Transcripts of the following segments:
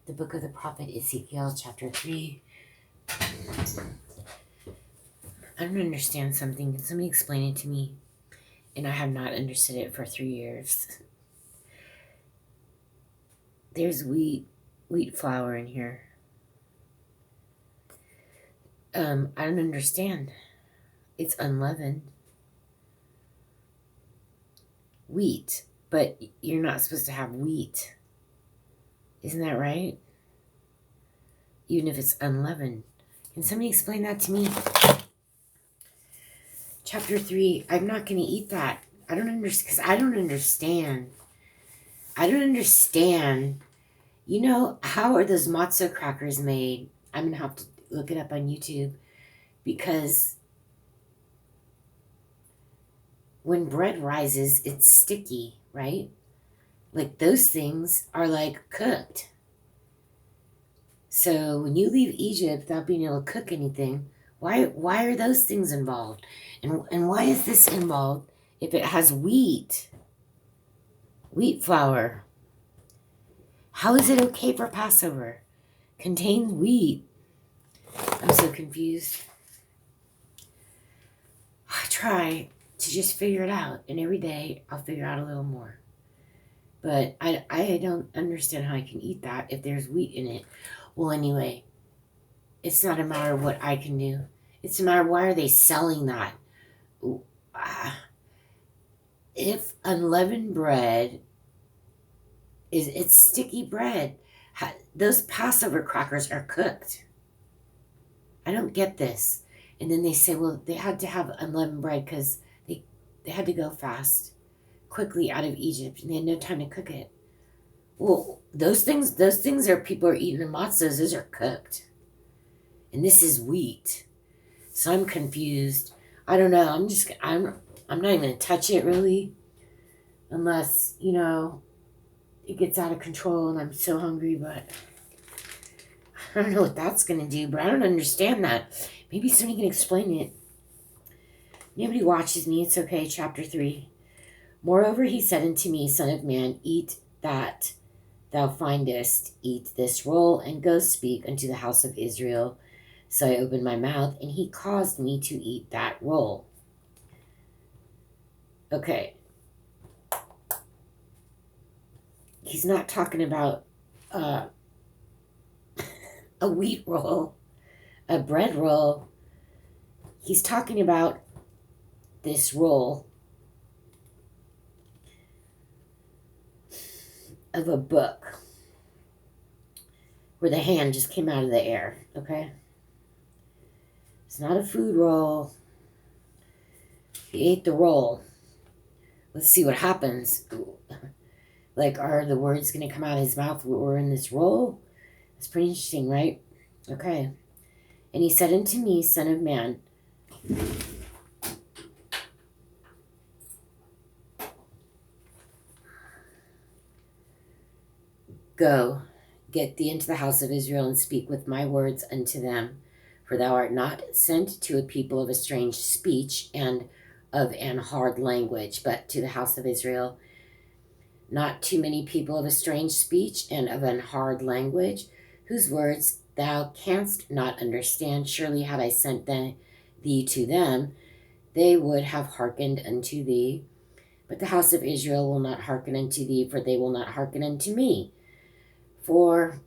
The book of the prophet Ezekiel, chapter 3. I don't understand something. Can somebody explain it to me? And I have not understood it for 3 years. There's wheat flour in here. I don't understand. It's unleavened. Wheat. But you're not supposed to have wheat. Isn't that right? Even if it's unleavened. Can somebody explain that to me? Chapter 3. I'm not going to eat that. I don't understand. Because I don't understand. I don't understand. You know, how are those matzo crackers made? I'm going to have to look it up on YouTube. Because when bread rises, it's sticky, right? Like those things are like cooked. So when you leave Egypt without being able to cook anything, why are those things involved? And why is this involved if it has wheat flour? How is it okay for Passover? Contains wheat. I'm so confused. I try to just figure it out, and every day I'll figure out a little more. But I don't understand how I can eat that if there's wheat in it. Well, anyway, it's not a matter of what I can do. It's a matter of why are they selling that? If unleavened bread it's sticky bread, those Passover crackers are cooked. I don't get this. And then they say, well, they had to have unleavened bread because they had to go fast quickly out of Egypt and they had no time to cook it. Well, those things are people are eating the matzahs, those are cooked. And this is wheat. So I'm confused. I don't know. I'm not even going to touch it really. Unless, it gets out of control and I'm so hungry, but I don't know what that's going to do, but I don't understand that. Maybe somebody can explain it. Nobody watches me. It's okay. Chapter 3. Moreover, he said unto me, Son of man, eat that thou findest, eat this roll, and go speak unto the house of Israel. So I opened my mouth, and he caused me to eat that roll. Okay. He's not talking about a wheat roll, a bread roll. He's talking about this roll of a book where the hand just came out of the air, okay? It's not a food roll. He ate the roll. Let's see what happens. Like, are the words going to come out of his mouth when we're in this roll? It's pretty interesting, right? Okay. And he said unto me, Son of man, go, get thee into the house of Israel, and speak with my words unto them. For thou art not sent to a people of a strange speech and of an hard language, but to the house of Israel. Not too many people of a strange speech and of an hard language, whose words thou canst not understand. Surely had I sent thee to them, they would have hearkened unto thee. But the house of Israel will not hearken unto thee, for they will not hearken unto me. For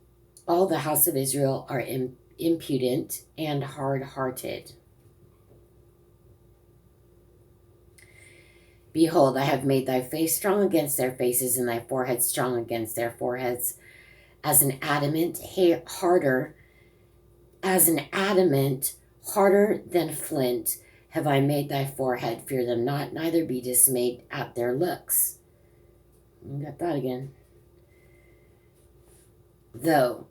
all the house of Israel are impudent and hard-hearted. Behold, I have made thy face strong against their faces, and thy forehead strong against their foreheads. As an adamant, harder than flint, have I made thy forehead. Fear them not, neither be dismayed at their looks. Got that again. Though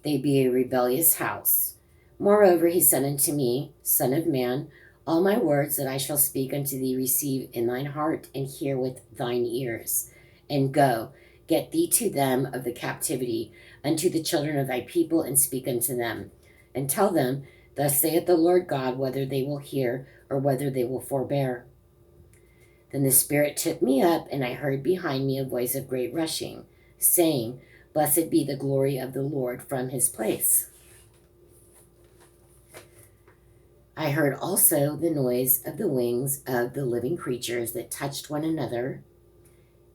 they be a rebellious house. Moreover, he said unto me, Son of man, all my words that I shall speak unto thee receive in thine heart, and hear with thine ears. And go, get thee to them of the captivity, unto the children of thy people, and speak unto them. And tell them, Thus saith the Lord God, whether they will hear, or whether they will forbear. Then the Spirit took me up, and I heard behind me a voice of great rushing, saying, Blessed be the glory of the Lord from his place. I heard also the noise of the wings of the living creatures that touched one another,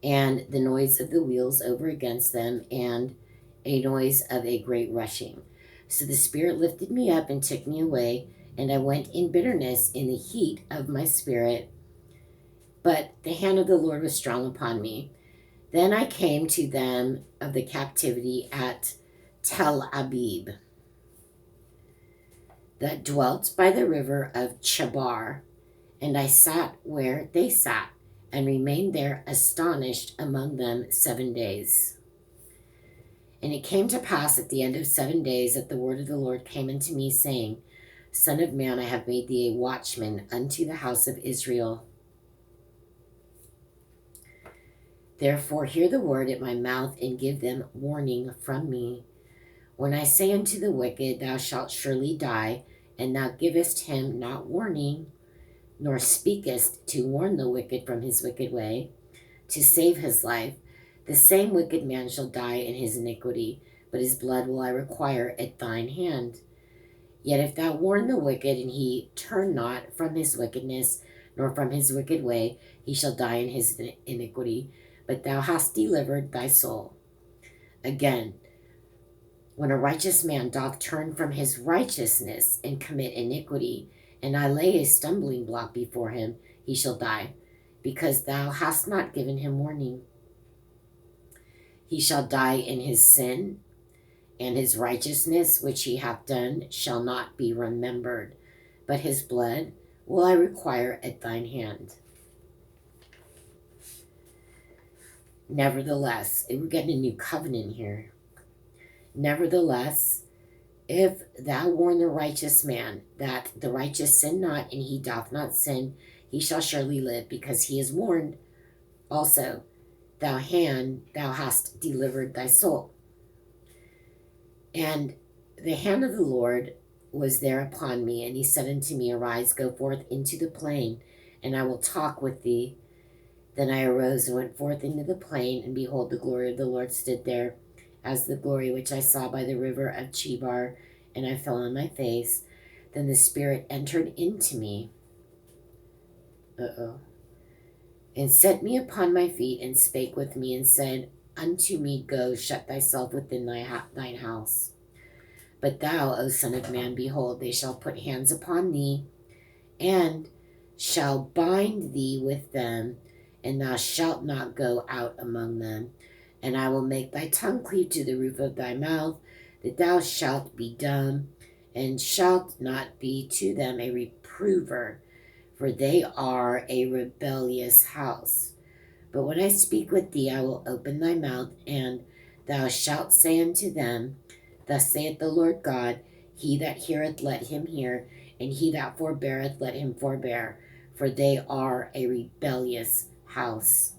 and the noise of the wheels over against them, and a noise of a great rushing. So the Spirit lifted me up and took me away, and I went in bitterness in the heat of my spirit. But the hand of the Lord was strong upon me. Then I came to them of the captivity at Tel Abib, that dwelt by the river of Chebar, and I sat where they sat, and remained there astonished among them 7 days. And it came to pass at the end of 7 days that the word of the Lord came unto me, saying, Son of man, I have made thee a watchman unto the house of Israel. Therefore hear the word at my mouth, and give them warning from me. When I say unto the wicked, Thou shalt surely die, and thou givest him not warning, nor speakest to warn the wicked from his wicked way, to save his life, the same wicked man shall die in his iniquity, but his blood will I require at thine hand. Yet if thou warn the wicked, and he turn not from his wickedness, nor from his wicked way, he shall die in his iniquity, but thou hast delivered thy soul. Again, when a righteous man doth turn from his righteousness and commit iniquity, and I lay a stumbling block before him, he shall die, because thou hast not given him warning. He shall die in his sin, and his righteousness which he hath done shall not be remembered, but his blood will I require at thine hand. Nevertheless, we're getting a new covenant here. Nevertheless, if thou warn the righteous man that the righteous sin not, and he doth not sin, he shall surely live, because he is warned. Also, thou hast delivered thy soul. And the hand of the Lord was there upon me, and he said unto me, Arise, go forth into the plain, and I will talk with thee. Then I arose and went forth into the plain, and behold, the glory of the Lord stood there, as the glory which I saw by the river of Chebar, and I fell on my face. Then the Spirit entered into me, and set me upon my feet, and spake with me, and said unto me, Go, shut thyself within thine house. But thou, O son of man, behold, they shall put hands upon thee, and shall bind thee with them, and thou shalt not go out among them. And I will make thy tongue cleave to the roof of thy mouth, that thou shalt be dumb, and shalt not be to them a reprover, for they are a rebellious house. But when I speak with thee, I will open thy mouth, and thou shalt say unto them, Thus saith the Lord God, He that heareth, let him hear, and he that forbeareth, let him forbear, for they are a rebellious house.